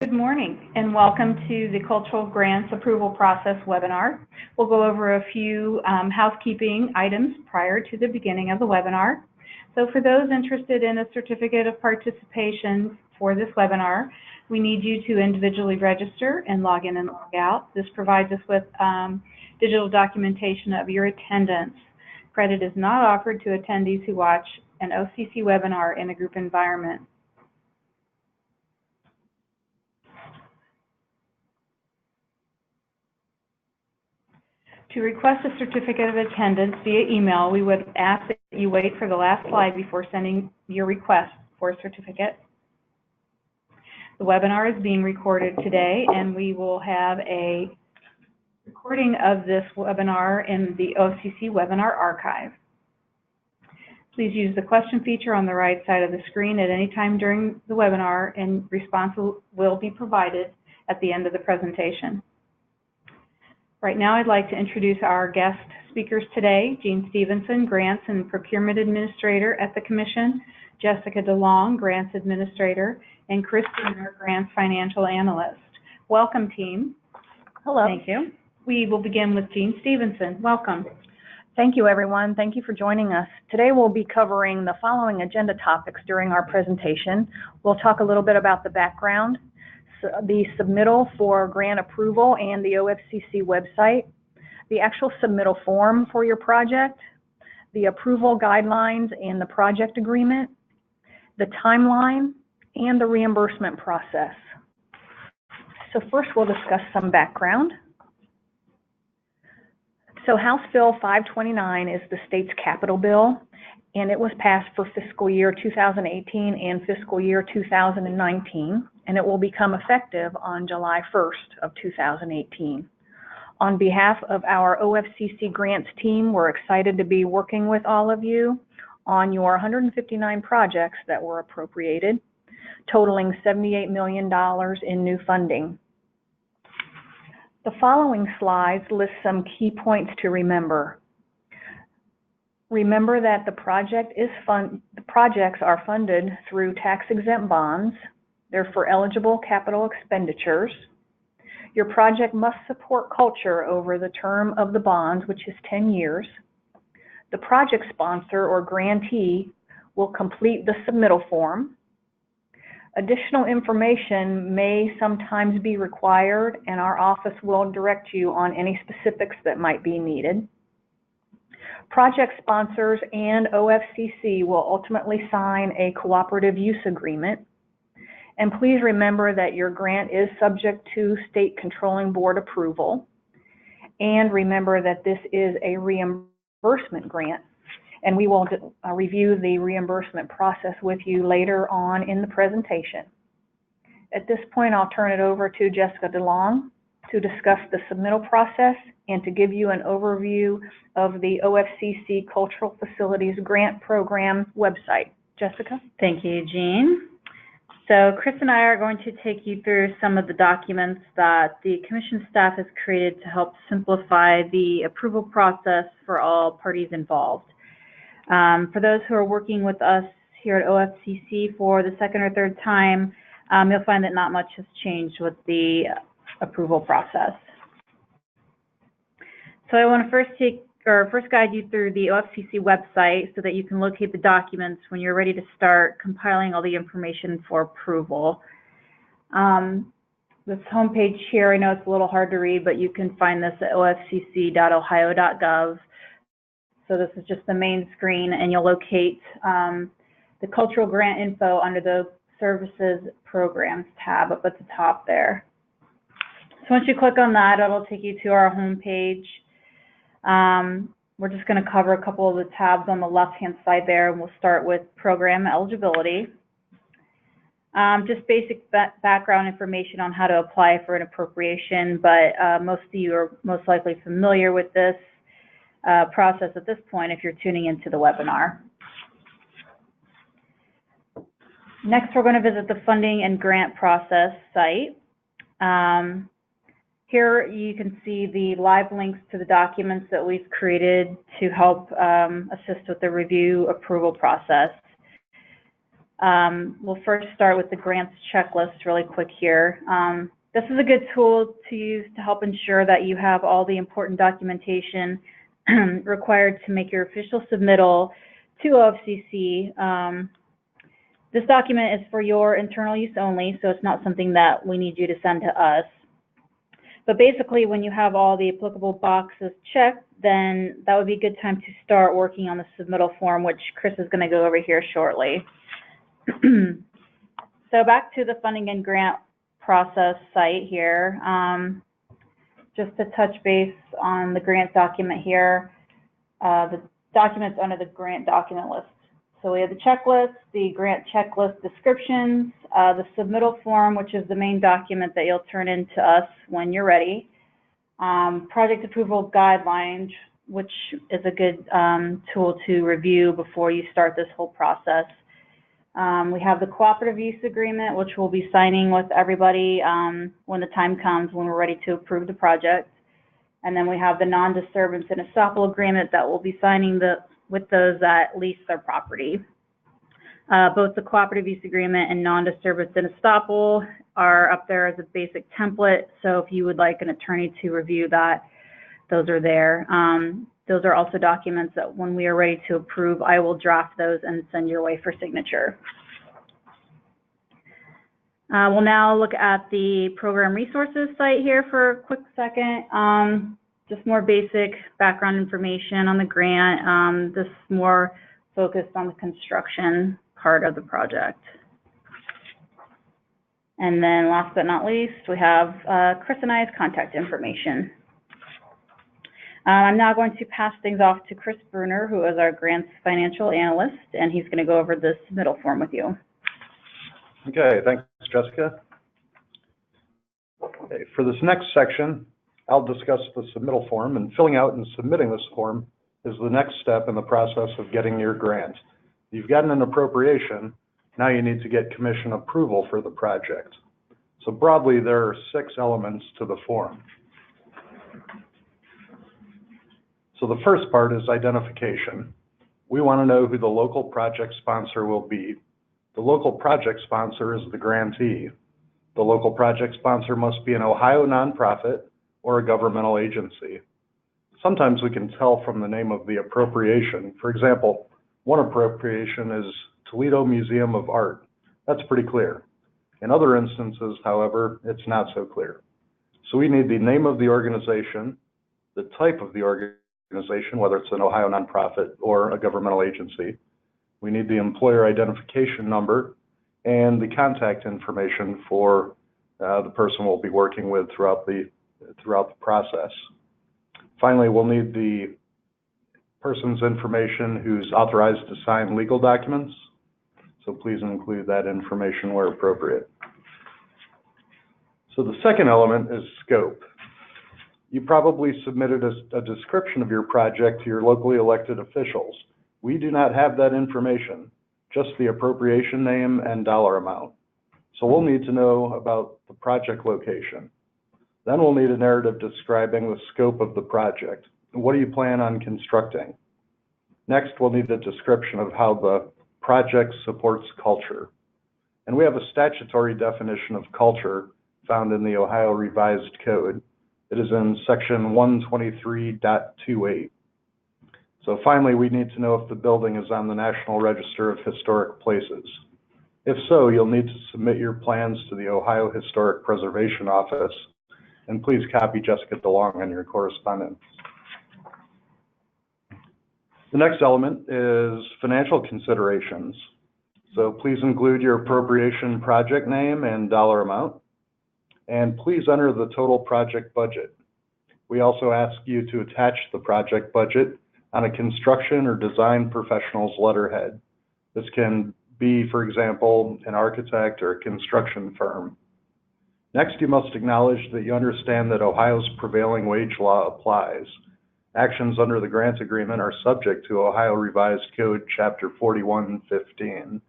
Good morning and welcome to the Cultural Grants Approval Process webinar. We'll go over a few housekeeping items prior to the beginning of the webinar. So for those interested in a certificate of participation for this webinar, we need you to individually register and log in and log out. This provides us with digital documentation of your attendance. Credit is not offered to attendees who watch an OFCC webinar in a group environment. To request a certificate of attendance via email, we would ask that you wait for the last slide before sending your request for a certificate. The webinar is being recorded today, and we will have a recording of this webinar in the OFCC webinar archive. Please use the question feature on the right side of the screen at any time during the webinar, and response will be provided at the end of the presentation. Right now, I'd like to introduce our guest speakers today, Jean Stevenson, Grants and Procurement Administrator at the Commission, Jessica DeLong, Grants Administrator, and Chris Turner, Grants Financial Analyst. Welcome, team. Hello. Thank you. We will begin with Jean Stevenson. Welcome. Thank you, everyone. Thank you for joining us. Today, we'll be covering the following agenda topics during our presentation. We'll talk a little bit about the background, the submittal for grant approval and the OFCC website, the actual submittal form for your project, the approval guidelines and the project agreement, the timeline, and the reimbursement process. So first we'll discuss some background. So House Bill 529 is the state's capital bill, and it was passed for fiscal year 2018 and fiscal year 2019, and it will become effective on July 1st of 2018. On behalf of our OFCC grants team, we're excited to be working with all of you on your 159 projects that were appropriated, totaling $78 million in new funding. The following slides list some key points to remember. Remember that the projects are funded through tax-exempt bonds. They're for eligible capital expenditures. Your project must support culture over the term of the bonds, which is 10 years. The project sponsor or grantee will complete the submittal form. Additional information may sometimes be required, and our office will direct you on any specifics that might be needed. Project sponsors and OFCC will ultimately sign a cooperative use agreement. And please remember that your grant is subject to state controlling board approval. And remember that this is a reimbursement grant, and we will review the reimbursement process with you later on in the presentation. At this point, I'll turn it over to Jessica DeLong to discuss the submittal process and to give you an overview of the OFCC Cultural Facilities Grant Program website. Jessica? Thank you, Jean. So Chris and I are going to take you through some of the documents that the Commission staff has created to help simplify the approval process for all parties involved. For those who are working with us here at OFCC for the second or third time, you'll find that not much has changed with the approval process. So I want to first guide you through the OFCC website so that you can locate the documents when you're ready to start compiling all the information for approval. This homepage here, I know it's a little hard to read, but you can find this at ofcc.ohio.gov. So this is just the main screen, and you'll locate the cultural grant info under the Services Programs tab up at the top there. So once you click on that, it'll take you to our home page. We're just going to cover a couple of the tabs on the left-hand side there, and we'll start with Program Eligibility. Just basic background information on how to apply for an appropriation, but most of you are most likely familiar with this process at this point if you're tuning into the webinar. Next, we're going to visit the Funding and Grant Process site. Here you can see the live links to the documents that we've created to help assist with the review approval process. We'll first start with the grants checklist really quick here. This is a good tool to use to help ensure that you have all the important documentation required to make your official submittal to OFCC. This document is for your internal use only, so it's not something that we need you to send to us. But basically, when you have all the applicable boxes checked, then that would be a good time to start working on the submittal form, which Chris is going to go over here shortly. So back to the funding and grant process site here. Just to touch base on the grant document here, the documents under the grant document list. So we have the checklist, the grant checklist descriptions, the submittal form, which is the main document that you'll turn in to us when you're ready, project approval guidelines, which is a good tool to review before you start this whole process. We have the cooperative use agreement, which we'll be signing with everybody when the time comes, when we're ready to approve the project. And then we have the non-disturbance and estoppel agreement that we'll be signing with those that lease their property. Both the cooperative use agreement and non-disturbance and estoppel are up there as a basic template. So if you would like an attorney to review that, those are there. Those are also documents that when we are ready to approve, I will draft those and send your way for signature. We'll now look at the program resources site here for a quick second. Just more basic background information on the grant. This is more focused on the construction part of the project. And then last but not least, we have Chris and I's contact information. I'm now going to pass things off to Chris Bruner, who is our grants financial analyst, and he's going to go over the submittal form with you. Okay, thanks, Jessica. Okay, for this next section, I'll discuss the submittal form, and filling out and submitting this form is the next step in the process of getting your grant. You've gotten an appropriation, now you need to get commission approval for the project. So broadly, there are 6 elements to the form. So the first part is identification. We want to know who the local project sponsor will be. The local project sponsor is the grantee. The local project sponsor must be an Ohio nonprofit or a governmental agency. Sometimes we can tell from the name of the appropriation. For example, one appropriation is Toledo Museum of Art. That's pretty clear. In other instances, however, it's not so clear. So we need the name of the organization, the type of the organization, whether it's an Ohio nonprofit or a governmental agency. We need the employer identification number and the contact information for the person we'll be working with throughout the process. Finally, we'll need the person's information who's authorized to sign legal documents. So please include that information where appropriate. So the second element is scope. You probably submitted a description of your project to your locally elected officials. We do not have that information, just the appropriation name and dollar amount. So we'll need to know about the project location. Then we'll need a narrative describing the scope of the project. What do you plan on constructing? Next, we'll need a description of how the project supports culture. And we have a statutory definition of culture found in the Ohio Revised Code. It is in section 123.28. So finally, we need to know if the building is on the National Register of Historic Places. If so, you'll need to submit your plans to the Ohio Historic Preservation Office, and please copy Jessica DeLong on your correspondence. The next element is financial considerations. So please include your appropriation project name and dollar amount. And please enter the total project budget. We also ask you to attach the project budget on a construction or design professional's letterhead. This can be, for example, an architect or a construction firm. Next, you must acknowledge that you understand that Ohio's prevailing wage law applies. Actions under the grant agreement are subject to Ohio Revised Code Chapter 4115.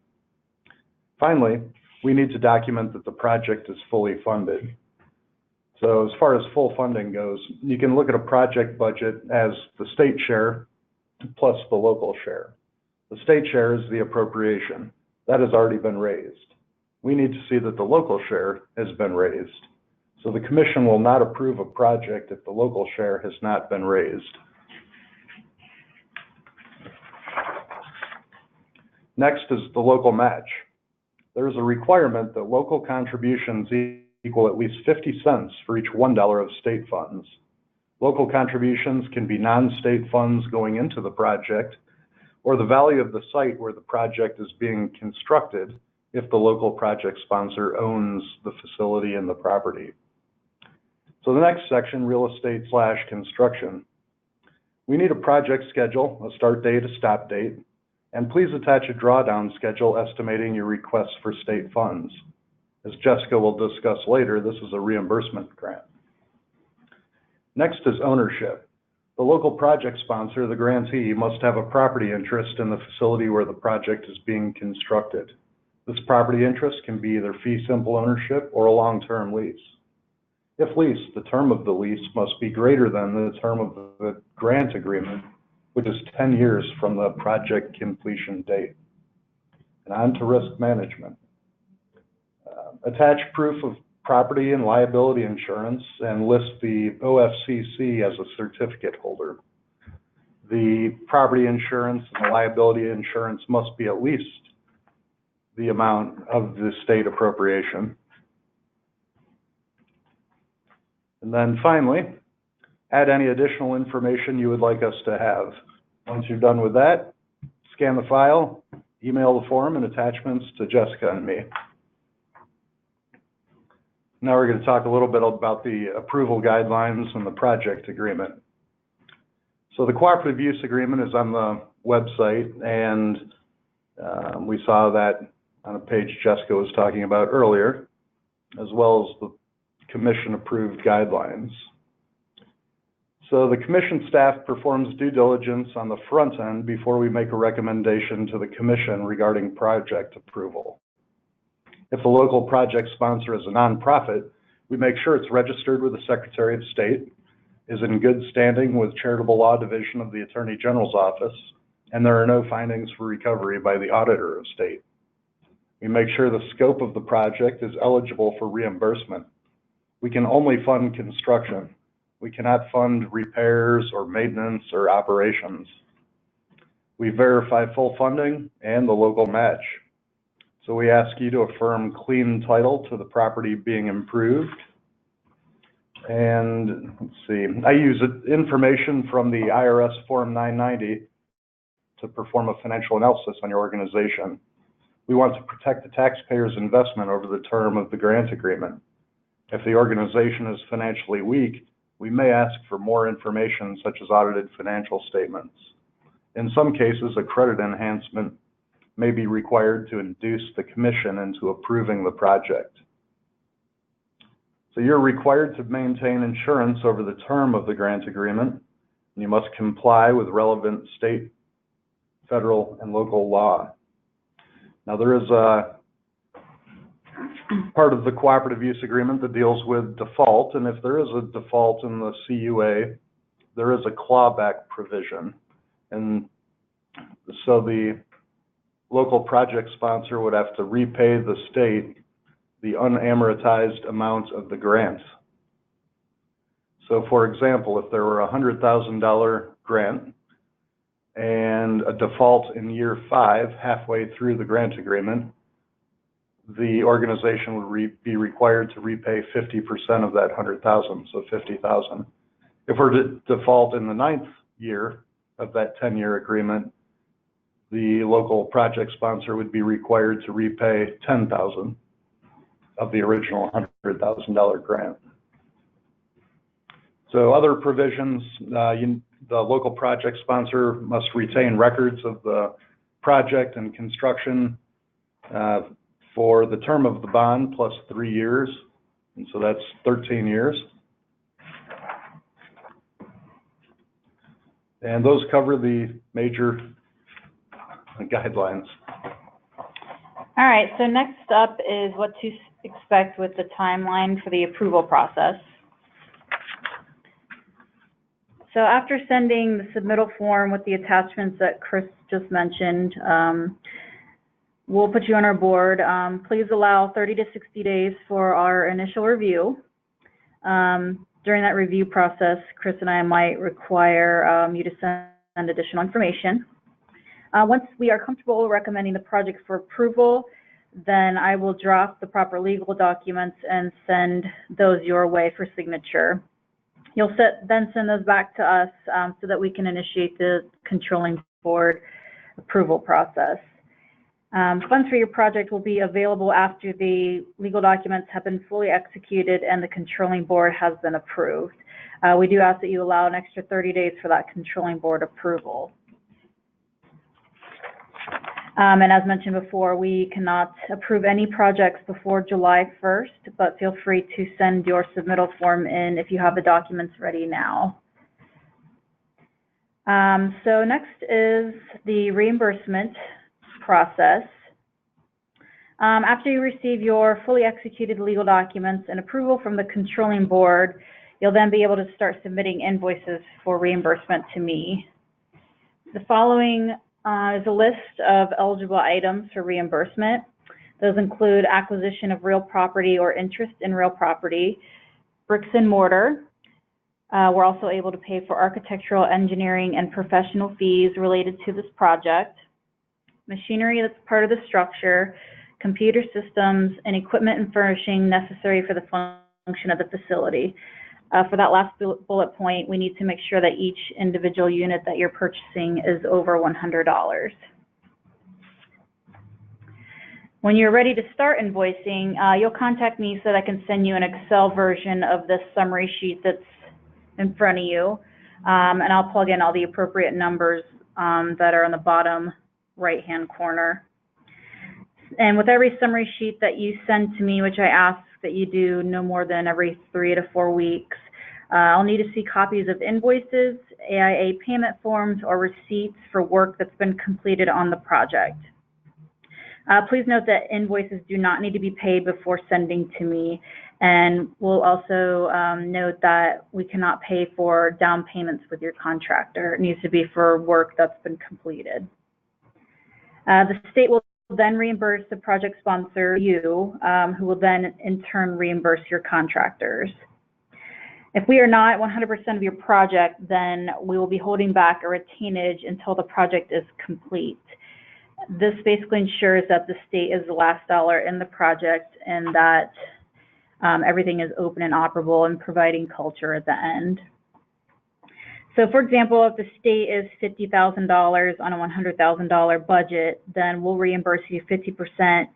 Finally, we need to document that the project is fully funded. So as far as full funding goes, you can look at a project budget as the state share plus the local share. The state share is the appropriation. That has already been raised. We need to see that the local share has been raised. So the commission will not approve a project if the local share has not been raised. Next is the local match. There is a requirement that local contributions equal at least 50 cents for each $1 of state funds. Local contributions can be non-state funds going into the project, or the value of the site where the project is being constructed if the local project sponsor owns the facility and the property. So the next section, real estate/construction. We need a project schedule, a start date, a stop date, and please attach a drawdown schedule estimating your requests for state funds. As Jessica will discuss later, this is a reimbursement grant. Next is ownership. The local project sponsor, the grantee, must have a property interest in the facility where the project is being constructed. This property interest can be either fee simple ownership or a long-term lease. If leased, the term of the lease must be greater than the term of the grant agreement, which is 10 years from the project completion date. And on to risk management. Attach proof of property and liability insurance and list the OFCC as a certificate holder. The property insurance and the liability insurance must be at least the amount of the state appropriation. And then finally, add any additional information you would like us to have. Once you're done with that, scan the file, email the form and attachments to Jessica and me. Now we're going to talk a little bit about the approval guidelines and the project agreement. So the cooperative use agreement is on the website, and we saw that on a page Jessica was talking about earlier, as well as the commission-approved guidelines. So the commission staff performs due diligence on the front end before we make a recommendation to the commission regarding project approval. If the local project sponsor is a nonprofit, we make sure it's registered with the Secretary of State, is in good standing with Charitable Law Division of the Attorney General's Office, and there are no findings for recovery by the Auditor of State. We make sure the scope of the project is eligible for reimbursement. We can only fund construction. We cannot fund repairs or maintenance or operations. We verify full funding and the local match. So we ask you to affirm clean title to the property being improved. And let's see, I use information from the IRS Form 990 to perform a financial analysis on your organization. We want to protect the taxpayer's investment over the term of the grant agreement. If the organization is financially weak, we may ask for more information such as audited financial statements. In some cases, a credit enhancement may be required to induce the commission into approving the project. So you're required to maintain insurance over the term of the grant agreement, and you must comply with relevant state, federal, and local law. Now there is a part of the cooperative use agreement that deals with default, and if there is a default in the CUA, there is a clawback provision. And so the local project sponsor would have to repay the state the unamortized amount of the grant. So for example, if there were a $100,000 grant and a default in year 5, halfway through the grant agreement, the organization would be required to repay 50% of that 100,000, so 50,000. If we're to default in the 9th year of that 10-year agreement, the local project sponsor would be required to repay 10,000 of the original $100,000 grant. So other provisions, the local project sponsor must retain records of the project and construction for the term of the bond plus 3 years, and so that's 13 years. And those cover the major guidelines. All right, so next up is what to expect with the timeline for the approval process. So after sending the submittal form with the attachments that Chris just mentioned, we'll put you on our board. Please allow 30 to 60 days for our initial review. During that review process, Chris and I might require you to send additional information. Once we are comfortable recommending the project for approval, then I will draft the proper legal documents and send those your way for signature. You'll then send those back to us so that we can initiate the controlling board approval process. Funds for your project will be available after the legal documents have been fully executed and the controlling board has been approved. We do ask that you allow an extra 30 days for that controlling board approval. And as mentioned before, we cannot approve any projects before July 1st, but feel free to send your submittal form in if you have the documents ready now. So next is the reimbursement process. After you receive your fully executed legal documents and approval from the controlling board, you'll then be able to start submitting invoices for reimbursement to me. The following is a list of eligible items for reimbursement. Those include acquisition of real property or interest in real property, bricks and mortar. We're also able to pay for architectural, engineering, and professional fees related to this project, machinery that's part of the structure, computer systems, and equipment and furnishing necessary for the function of the facility. For that last bullet point, we need to make sure that each individual unit that you're purchasing is over $100. When you're ready to start invoicing, you'll contact me so that I can send you an Excel version of this summary sheet that's in front of you, and I'll plug in all the appropriate numbers that are on the bottom right-hand corner. And with every summary sheet that you send to me, which I ask that you do no more than every 3 to 4 weeks, I'll need to see copies of invoices, AIA payment forms, or receipts for work that's been completed on the project. Please note that invoices do not need to be paid before sending to me, and we'll also note that we cannot pay for down payments with your contractor. It needs to be for work that's been completed. The state will then reimburse the project sponsor, you, who will then in turn reimburse your contractors. If we are not 100% of your project, then we will be holding back a retainage until the project is complete. This basically ensures that the state is the last dollar in the project and that everything is open and operable and providing culture at the end. So for example, if the state is $50,000 on a $100,000 budget, then we'll reimburse you 50%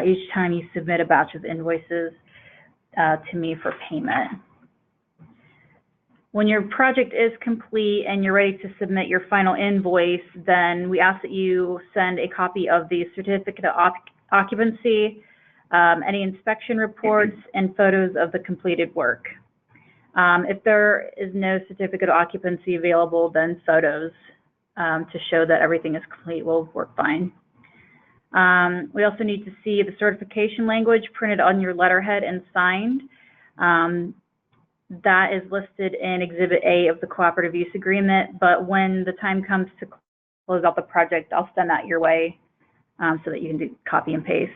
each time you submit a batch of invoices to me for payment. When your project is complete and you're ready to submit your final invoice, then we ask that you send a copy of the certificate of occupancy, any inspection reports, and photos of the completed work. If there is no certificate of occupancy available, then photos to show that everything is complete will work fine. We also need to see the certification language printed on your letterhead and signed. That is listed in Exhibit A of the Cooperative Use Agreement, but when the time comes to close out the project, I'll send that your way so that you can do copy and paste.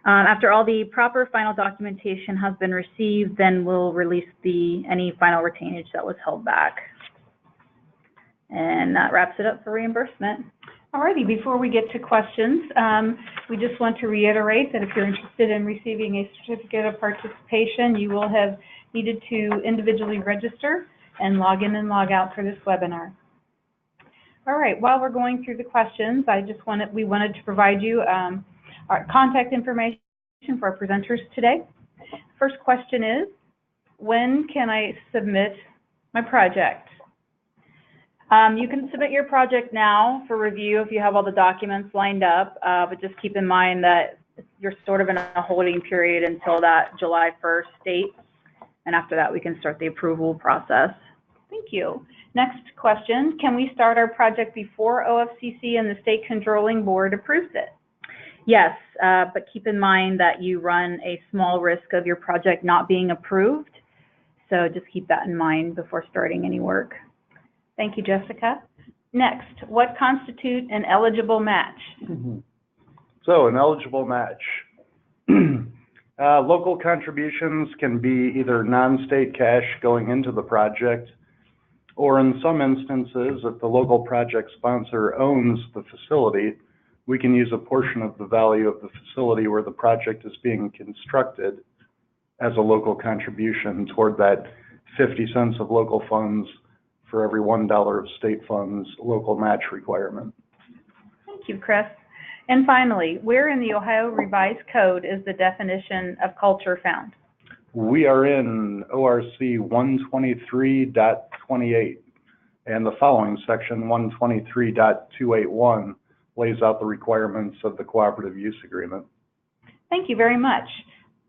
After all the proper final documentation has been received, then we'll release any final retainage that was held back. And that wraps it up for reimbursement. Alrighty, before we get to questions, we just want to reiterate that if you're interested in receiving a certificate of participation, you will have needed to individually register and log in and log out for this webinar. All right, while we're going through the questions, we wanted to provide you our contact information for our presenters today. First question is, when can I submit my project? You can submit your project now for review if you have all the documents lined up, but just keep in mind that you're sort of in a holding period until that July 1st date, and after that we can start the approval process. Thank you. Next question, can we start our project before OFCC and the State Controlling Board approves it? Yes, but keep in mind that you run a small risk of your project not being approved, so just keep that in mind before starting any work. Thank you, Jessica. Next, what constitutes an eligible match? So, an eligible match. Local contributions can be either non-state cash going into the project, or in some instances, if the local project sponsor owns the facility, we can use a portion of the value of the facility where the project is being constructed as a local contribution toward that 50 cents of local funds for every $1 of state funds local match requirement. Thank you, Chris. And finally, where in the Ohio Revised Code is the definition of culture found? We are in ORC 123.28, and the following section, 123.281, lays out the requirements of the cooperative use agreement. Thank you very much.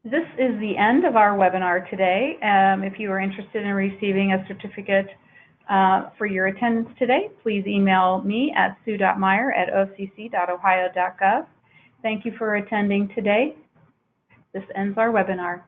This is the end of our webinar today. If you are interested in receiving a certificate for your attendance today, please email me at sue.meyer@ofcc.ohio.gov. Thank you for attending today. This ends our webinar.